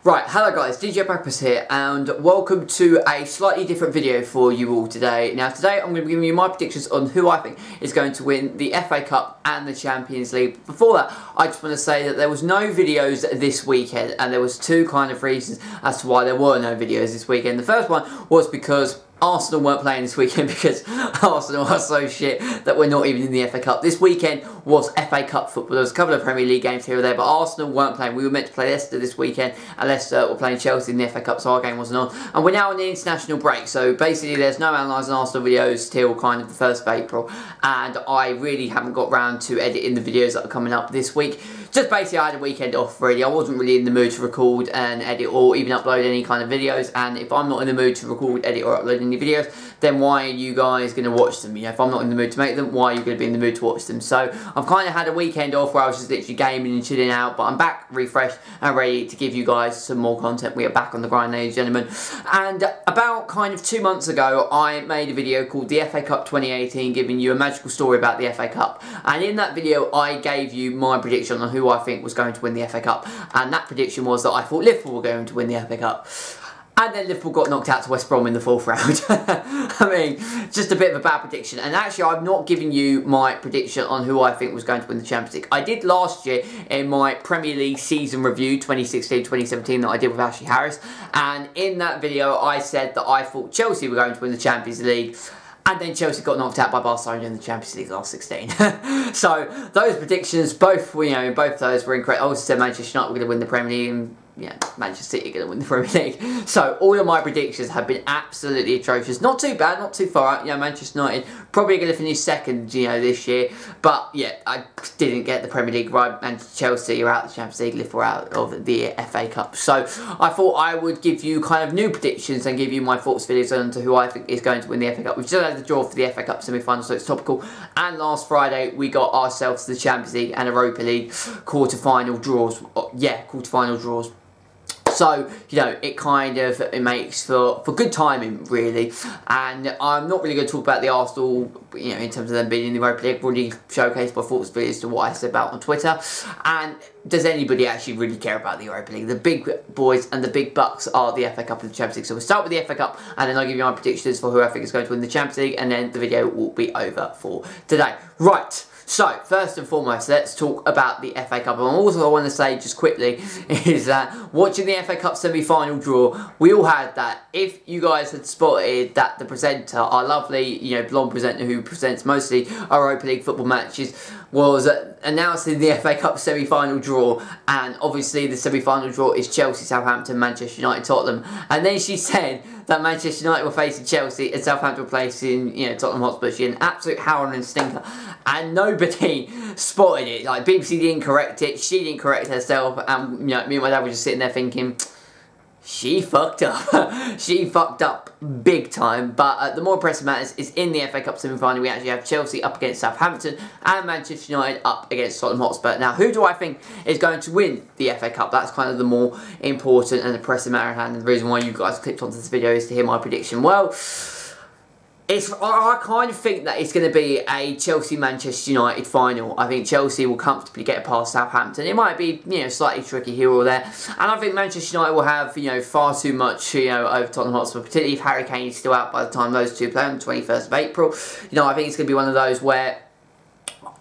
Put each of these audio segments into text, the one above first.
Right, hello guys, DJ Bagpuss here, and welcome to a slightly different video for you all today. Now today I'm going to be giving you my predictions on who I think is going to win the FA Cup and the Champions League. Before that, I just want to say that there was no videos this weekend, and there was two kind of reasons as to why there were no videos this weekend. The first one was because Arsenal weren't playing this weekend because Arsenal are so shit that we're not even in the FA Cup. This weekend was FA Cup football. There was a couple of Premier League games here or there, but Arsenal weren't playing. We were meant to play Leicester this weekend, and Leicester were playing Chelsea in the FA Cup, so our game wasn't on. And we're now in the international break, so basically there's no analysing Arsenal videos till kind of the 1st of April, and I really haven't got round to editing the videos that are coming up this week. Just basically I had a weekend off really. I wasn't really in the mood to record and edit or even upload any kind of videos, and if I'm not in the mood to record, edit or upload any videos, then why are you guys going to watch them? You know, if I'm not in the mood to make them, why are you going to be in the mood to watch them? So I've kind of had a weekend off where I was just literally gaming and chilling out, but I'm back, refreshed and ready to give you guys some more content. We are back on the grind, ladies and gentlemen. And about kind of 2 months ago, I made a video called the FA Cup 2018, giving you a magical story about the FA Cup. And in that video, I gave you my prediction on who I think was going to win the FA Cup. And that prediction was that I thought Liverpool were going to win the FA Cup. And then Liverpool got knocked out to West Brom in the 4th round. I mean, just a bit of a bad prediction. And actually, I've not given you my prediction on who I think was going to win the Champions League. I did last year in my Premier League season review, 2016-2017, that I did with Ashley Harris. And in that video, I said that I thought Chelsea were going to win the Champions League. And then Chelsea got knocked out by Barcelona in the Champions League last 16. So those predictions, both of those were incorrect. I also said Manchester United were going to win the Premier League, and yeah, Manchester City are going to win the Premier League. So all of my predictions have been absolutely atrocious. Not too bad, not too far out. You know, Manchester United probably going to finish second, you know, this year. But yeah, I didn't get the Premier League right, and Chelsea are out of the Champions League, Liverpool out of the FA Cup. So I thought I would give you kind of new predictions and give you my thoughts videos on to who I think is going to win the FA Cup. We've just had the draw for the FA Cup semi-final, so it's topical. And last Friday we got ourselves the Champions League and Europa League quarter-final draws. Yeah, quarter-final draws. So, you know, it makes for good timing, really. And I'm not really going to talk about the Arsenal, you know, in terms of them being in the Europa League. I've already showcased my thoughts videos to what I said about on Twitter. And does anybody actually really care about the Europa League? The big boys and the big bucks are the FA Cup and the Champions League. So we'll start with the FA Cup, and then I'll give you my predictions for who I think is going to win the Champions League, and then the video will be over for today. Right. So, first and foremost, let's talk about the FA Cup. And also I want to say, just quickly, is that watching the FA Cup semi-final draw, we all had that. If you guys had spotted that the presenter, our lovely, you know, blonde presenter who presents mostly our Europa League football matches, was announcing the FA Cup semi-final draw, and obviously the semi-final draw is Chelsea, Southampton, Manchester United, Tottenham, and then she said that Manchester United were facing Chelsea and Southampton were facing, you know, Tottenham Hotspur. She had an absolute howling stinker, and nobody spotted it. Like, BBC didn't correct it, she didn't correct herself, and, you know, me and my dad were just sitting there thinking, she fucked up. She fucked up big time. But the more impressive matter is in the FA Cup semi-final, we actually have Chelsea up against Southampton and Manchester United up against Tottenham Hotspur. Now, who do I think is going to win the FA Cup? That's kind of the more important and impressive matter at hand. And the reason why you guys clicked onto this video is to hear my prediction. Well, I kind of think that it's going to be a Chelsea-Manchester United final. I think Chelsea will comfortably get past Southampton. It might be, you know, slightly tricky here or there. And I think Manchester United will have, you know, far too much, you know, over Tottenham Hotspur, particularly if Harry Kane is still out by the time those two play on the 21st of April. You know, I think it's going to be one of those where,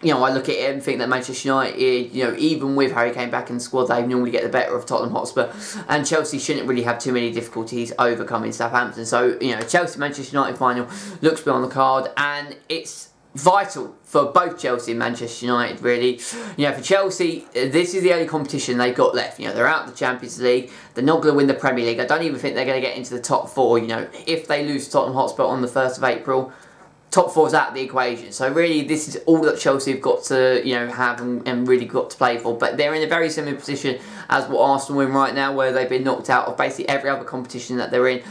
you know, I look at it and think that Manchester United, you know, even with Harry Kane back in the squad, they normally get the better of Tottenham Hotspur. And Chelsea shouldn't really have too many difficulties overcoming Southampton. So, you know, Chelsea-Manchester United final looks to be on the card. And it's vital for both Chelsea and Manchester United, really. You know, for Chelsea, this is the only competition they've got left. You know, they're out of the Champions League. They're not going to win the Premier League. I don't even think they're going to get into the top 4. You know, if they lose to Tottenham Hotspur on the 1st of April, top 4's out of the equation. So really, this is all that Chelsea have got to, you know, have and really got to play for. But they're in a very similar position as what Arsenal are in right now, where they've been knocked out of basically every other competition that they're in.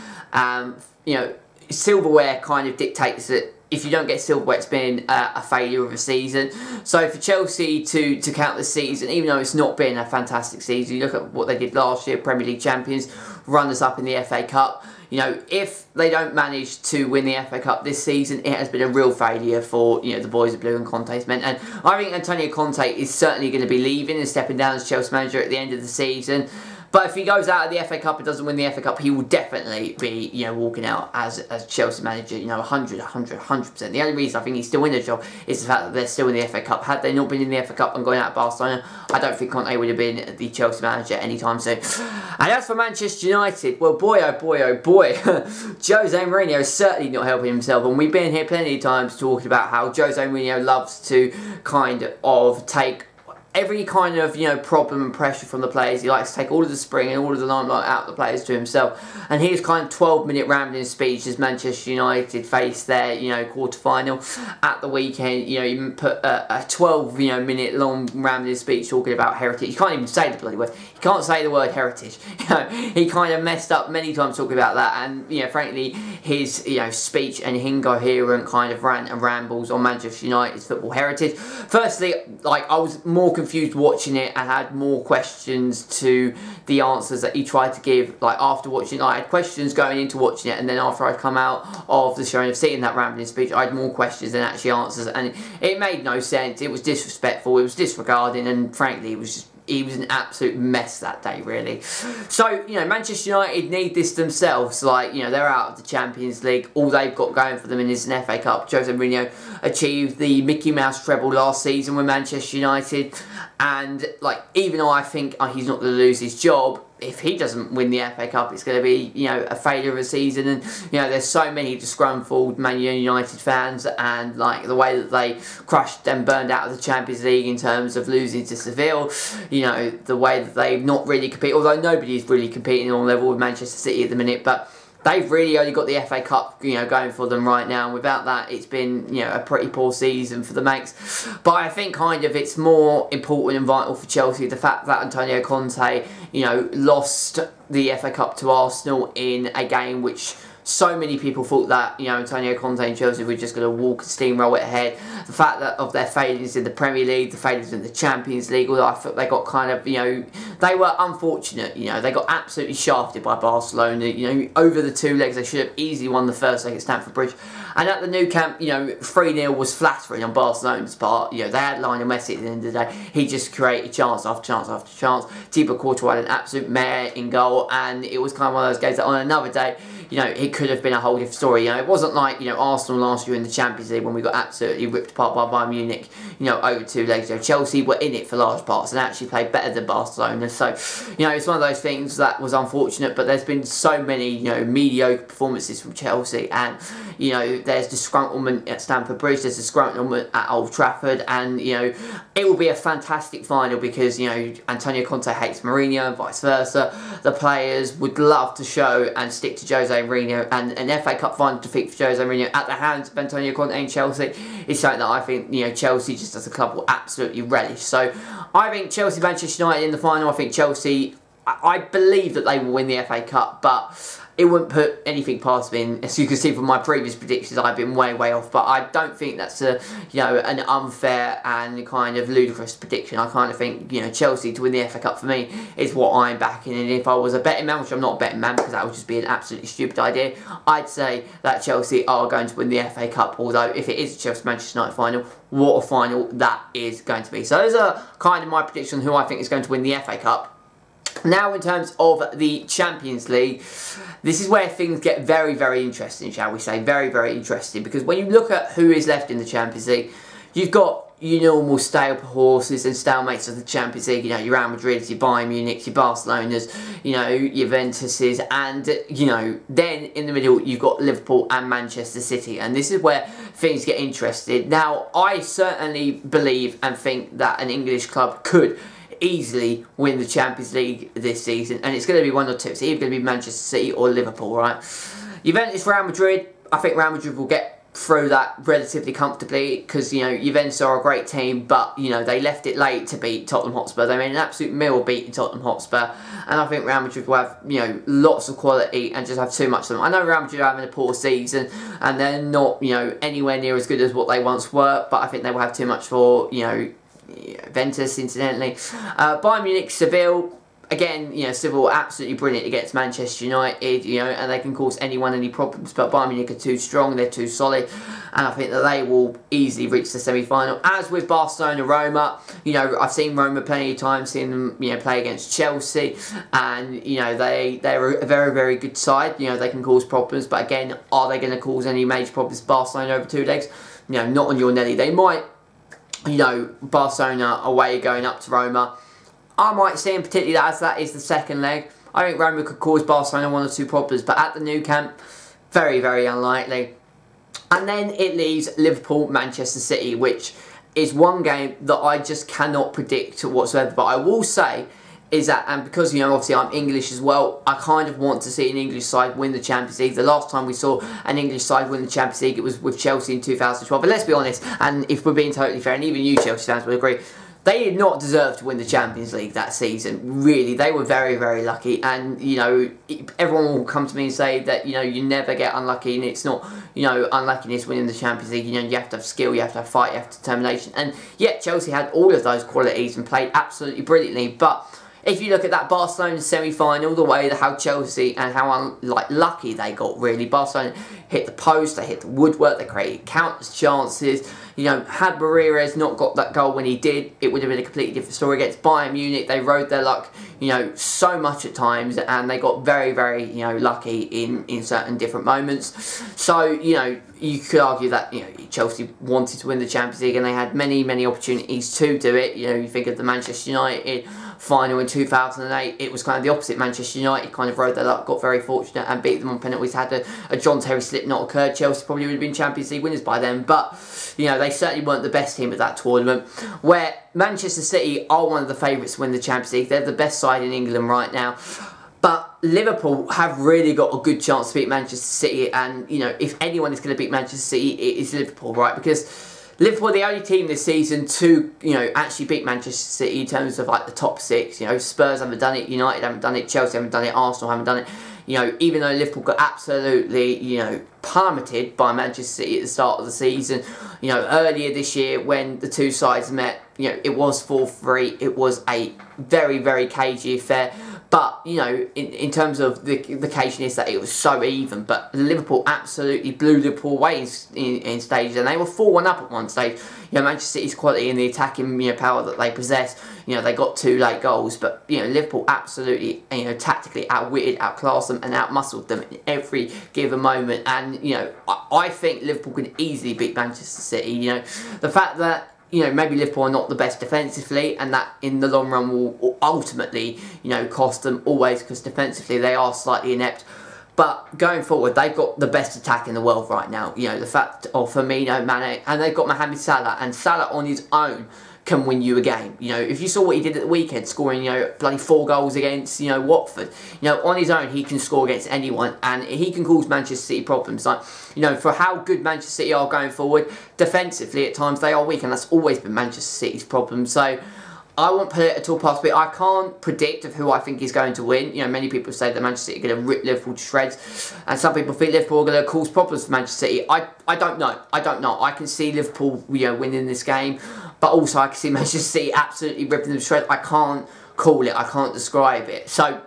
You know, silverware kind of dictates that if you don't get silverware, it's been a failure of a season. So for Chelsea to count the season, even though it's not been a fantastic season, you look at what they did last year, Premier League champions, runners-up in the FA Cup. You know, if they don't manage to win the FA Cup this season, it has been a real failure for, you know, the boys of blue and Conte's men. And I think Antonio Conte is certainly going to be leaving and stepping down as Chelsea manager at the end of the season. But if he goes out of the FA Cup and doesn't win the FA Cup, he will definitely be, you know, walking out as Chelsea manager, you know, 100%. The only reason I think he's still in the job is the fact that they're still in the FA Cup. Had they not been in the FA Cup and gone out of Barcelona, I don't think Conte would have been the Chelsea manager anytime soon. And as for Manchester United, well, boy, oh boy, oh boy, Jose Mourinho is certainly not helping himself. And we've been here plenty of times talking about how Jose Mourinho loves to kind of take every kind of, you know, problem and pressure from the players. He likes to take all of the spring and all of the limelight out of the players to himself. And here's kind of 12-minute rambling speech as Manchester United face their, you know, quarter-final at the weekend. You know, he put a 12, you know, minute long rambling speech talking about heritage. You can't even say the bloody word. He can't say the word heritage. You know, he kind of messed up many times talking about that. And, you know, frankly, his, you know, speech and incoherent kind of rant and rambles on Manchester United's football heritage. Firstly, like, I was more confused watching it and had more questions to the answers that he tried to give. Like, after watching it, I had questions going into watching it, and then after I'd come out of the show and seeing that rambling speech, I had more questions than actually answers, and it made no sense. It was disrespectful, it was disregarding, and frankly, it was just, he was an absolute mess that day, really. So, you know, Manchester United need this themselves. Like, you know, they're out of the Champions League. All they've got going for them is an FA Cup. Jose Mourinho achieved the Mickey Mouse treble last season with Manchester United. And, like, even though I think he's not going to lose his job, if he doesn't win the FA Cup, it's going to be, you know, a failure of a season. And, you know, there's so many disgruntled Man United fans, and, like, the way that they crushed and burned out of the Champions League in terms of losing to Seville, you know, the way that they've not really competed, although nobody's really competing on level with Manchester City at the minute, but they've really only got the FA Cup, you know, going for them right now. And without that, it's been, you know, a pretty poor season for the Mancs. But I think kind of it's more important and vital for Chelsea, the fact that Antonio Conte, you know, lost the FA Cup to Arsenal in a game which so many people thought that, you know, Antonio Conte and Chelsea were just going to walk and steamroll it ahead. The fact that of their failures in the Premier League, the failures in the Champions League, although I thought they got kind of, you know, they were unfortunate, you know, they got absolutely shafted by Barcelona, you know, over the two legs. They should have easily won the first leg at Stamford Bridge. And at the Nou Camp, you know, 3-0 was flattering on Barcelona's part. You know, they had Lionel Messi at the end of the day. He just created chance after chance after chance. Thibaut Courtois had an absolute mare in goal, and it was kind of one of those games that on another day, you know, it could have been a whole different story. You know, it wasn't like, you know, Arsenal last year in the Champions League when we got absolutely ripped apart by Bayern Munich, you know, over two legs. You know, Chelsea were in it for large parts and actually played better than Barcelona. So, you know, it's one of those things that was unfortunate, but there's been so many, you know, mediocre performances from Chelsea, and, you know, there's disgruntlement at Stamford Bridge, there's disgruntlement at Old Trafford, and, you know, it will be a fantastic final because, you know, Antonio Conte hates Mourinho and vice versa. The players would love to show and stick to Jose Mourinho, and an FA Cup final defeat for Jose Mourinho at the hands of Antonio Conte and Chelsea is something that I think, you know, Chelsea just as a club will absolutely relish. So I think Chelsea, Manchester United in the final. I think Chelsea, I believe that they will win the FA Cup, but it wouldn't put anything past me. And as you can see from my previous predictions, I've been way off. But I don't think that's a, you know, an unfair and kind of ludicrous prediction. I kind of think, you know, Chelsea to win the FA Cup for me is what I'm backing. And if I was a betting man, which I'm not a betting man because that would just be an absolutely stupid idea, I'd say that Chelsea are going to win the FA Cup. Although if it is a Chelsea-Manchester United final, what a final that is going to be. So those are kind of my predictions on who I think is going to win the FA Cup. Now, in terms of the Champions League, this is where things get very interesting, shall we say. Very interesting, because when you look at who is left in the Champions League, you've got your normal stale horses and stalemates of the Champions League. You know, your Real Madrids, your Bayern Munichs, your Barcelonas, you know, your Juventuses, and, you know, then in the middle you've got Liverpool and Manchester City, and this is where things get interesting. Now, I certainly believe and think that an English club could easily win the Champions League this season, and it's going to be one or two. It's either going to be Manchester City or Liverpool, right? Juventus, Real Madrid, I think Real Madrid will get through that relatively comfortably because, you know, Juventus are a great team, but, you know, they left it late to beat Tottenham Hotspur. They made an absolute meal of beating Tottenham Hotspur, and I think Real Madrid will have, you know, lots of quality and just have too much of them. I know Real Madrid are having a poor season and they're not, you know, anywhere near as good as what they once were, but I think they will have too much for, you know, Juventus, incidentally. Bayern Munich, Seville, again, you know, Liverpool absolutely brilliant against Manchester United, you know, and they can cause anyone any problems, but Bayern Munich are too strong, they're too solid, and I think that they will easily reach the semi-final. As with Barcelona, Roma, you know, I've seen Roma plenty of times, seen them, you know, play against Chelsea, and, you know, they're a very, very good side, you know, they can cause problems, but again, are they going to cause any major problems to Barcelona over 2 legs? You know, not on your Nelly. They might, you know, Barcelona away going up to Roma. I might see him particularly as that is the second leg. I think Roma could cause Barcelona 1 or 2 problems, but at the Nou Camp, very, very unlikely. And then it leaves Liverpool, Manchester City, which is one game that I just cannot predict whatsoever. But I will say is that, and because, you know, obviously I'm English as well, I kind of want to see an English side win the Champions League. The last time we saw an English side win the Champions League, it was with Chelsea in 2012. But let's be honest, and if we're being totally fair, and even you Chelsea fans will agree, they did not deserve to win the Champions League that season. Really, they were very, very lucky. And, you know, everyone will come to me and say that, you know, you never get unlucky, and it's not, you know, unluckiness winning the Champions League. You know, you have to have skill, you have to have fight, you have determination. And yet Chelsea had all of those qualities and played absolutely brilliantly. But if you look at that Barcelona semi-final, the way that how Chelsea and how lucky they got, really. Barcelona hit the post, they hit the woodwork, they created countless chances. You know, had Barreras not got that goal when he did, it would have been a completely different story. Against Bayern Munich, they rode their luck, you know, so much at times, and they got very, very, you know, lucky in certain different moments. So, you know, you could argue that, you know, Chelsea wanted to win the Champions League, and they had many, many opportunities to do it. You know, you think of the Manchester United final in 2008, it was kind of the opposite. Manchester United kind of rode their luck, got very fortunate and beat them on penalties. Had a John Terry slip not occurred, Chelsea probably would have been Champions League winners by then. But, you know, they certainly weren't the best team at that tournament. Where Manchester City are one of the favourites to win the Champions League. They're the best side in England right now. But Liverpool have really got a good chance to beat Manchester City, and, you know, if anyone is going to beat Manchester City, it is Liverpool, right? Because Liverpool are the only team this season to, you know, actually beat Manchester City in terms of, like, the top 6. You know, Spurs haven't done it, United haven't done it, Chelsea haven't done it, Arsenal haven't done it. You know, even though Liverpool got absolutely, you know, plummeted by Manchester City at the start of the season, you know, earlier this year when the two sides met, you know, it was 4-3. It was a very, very cagey affair. But, you know, in terms of the caginess, that it was so even. But Liverpool absolutely blew Liverpool away in stages. And they were 4-1 up at one stage. You know, Manchester City's quality and the attacking, you know, power that they possess, you know, they got 2 late goals. But, you know, Liverpool absolutely, you know, tactically outwitted, outclassed them and outmuscled them in every given moment. And, you know, I think Liverpool can easily beat Manchester City. You know, the fact that, you know, maybe Liverpool are not the best defensively, and that in the long run will ultimately, you know, cost them always, because defensively they are slightly inept. But going forward, they've got the best attack in the world right now. You know, the fact of Firmino, Mane, and they've got Mohamed Salah, and Salah on his own can win you a game. You know, if you saw what he did at the weekend, scoring, you know, bloody 4 goals against, you know, Watford, you know, on his own he can score against anyone, and he can cause Manchester City problems. Like, you know, for how good Manchester City are going forward, defensively at times they are weak, and that's always been Manchester City's problem. So I won't put it at all past me. I can't predict of who I think is going to win. You know, many people say that Manchester City are going to rip Liverpool to shreds, and some people think Liverpool are going to cause problems for Manchester City. I don't know. I don't know. I can see Liverpool, you know, winning this game, but also I can see Manchester City absolutely ripping them to shreds. I can't call it. I can't describe it. So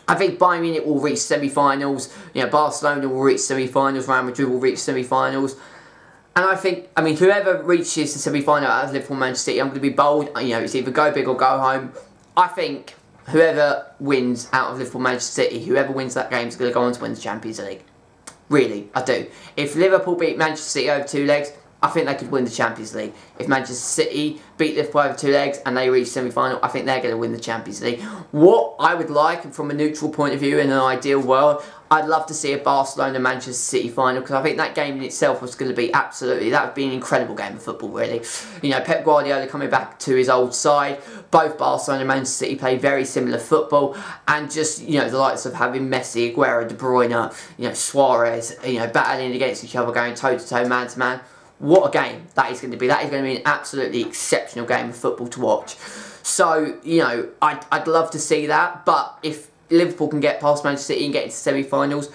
I think Bayern Munich will reach semi-finals. You know, Barcelona will reach semi-finals. Real Madrid will reach semi-finals. And I think, I mean, whoever reaches the semi-final out of Liverpool, Manchester City, I'm going to be bold. You know, it's either go big or go home. I think whoever wins out of Liverpool, Manchester City, whoever wins that game is going to go on to win the Champions League. Really, I do. If Liverpool beat Manchester City over 2 legs, I think they could win the Champions League. If Manchester City beat Liverpool over 2 legs and they reach semi-final, I think they're going to win the Champions League. What I would like, and from a neutral point of view, in an ideal world, I'd love to see a Barcelona-Manchester City final, because I think that game in itself was going to be absolutely, that would be an incredible game of football, really. You know, Pep Guardiola coming back to his old side, both Barcelona and Manchester City play very similar football, and just, you know, the likes of having Messi, Aguero, De Bruyne, you know, Suarez, you know, battling against each other, going toe-to-toe, man-to-man. What a game that is going to be. That is going to be an absolutely exceptional game of football to watch. So, you know, I'd love to see that, but if Liverpool can get past Manchester City and get into semi-finals,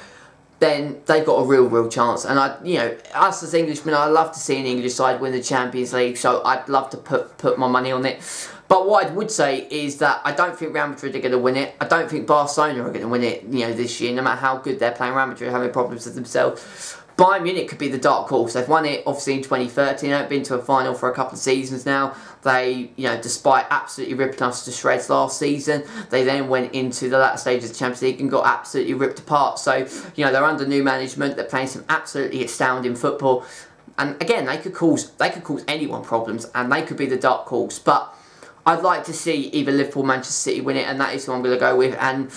then they've got a real chance. And you know, us as Englishmen, I love to see an English side win the Champions League, so I'd love to put my money on it. But what I would say is that I don't think Real Madrid are going to win it. I don't think Barcelona are going to win it, you know, this year, no matter how good they're playing. Real Madrid are having problems with themselves. Bayern Munich could be the dark horse. They've won it, obviously, in 2013. They've been to a final for a couple of seasons now. They, you know, despite absolutely ripping us to shreds last season, they then went into the latter stages of the Champions League and got absolutely ripped apart. So, you know, they're under new management. They're playing some absolutely astounding football. And again, they could cause anyone problems, and they could be the dark horse. But I'd like to see either Liverpool or Manchester City win it, and that is who I'm going to go with. And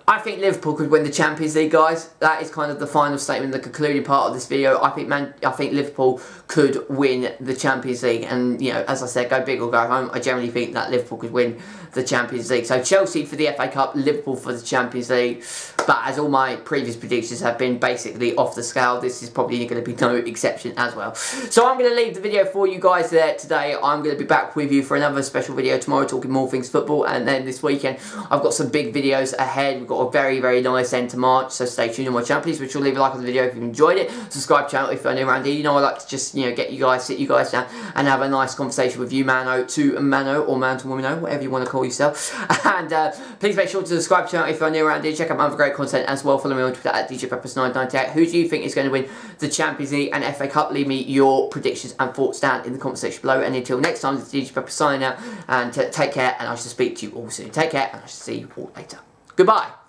I think Liverpool could win the Champions League, guys. That is kind of the final statement, the concluding part of this video. I think Liverpool could win the Champions League, and you know, as I said, go big or go home. I generally think that Liverpool could win the Champions League. So Chelsea for the FA Cup, Liverpool for the Champions League. But as all my previous predictions have been basically off the scale, this is probably going to be no exception as well. So I'm going to leave the video for you guys there today. I'm going to be back with you for another special video tomorrow, talking more things football, and then this weekend I've got some big videos ahead. We've got a very, very nice end to March, so stay tuned on my channel. Please make sure to leave a like on the video if you enjoyed it. Subscribe to the channel if you're new around here. You know I like to just, you know, sit you guys down and have a nice conversation with you, mano to mano, or man to woman, whatever you want to call yourself. And please make sure to subscribe to the channel if you're new around here. Check out my other great content as well. Follow me on Twitter at DJBagpuss998. Who do you think is going to win the Champions League and FA Cup? Leave me your predictions and thoughts down in the comment section below. And until next time, this is DJ Bagpuss signing out. And take care, and I shall speak to you all soon. Take care, and I shall see you all later. Goodbye.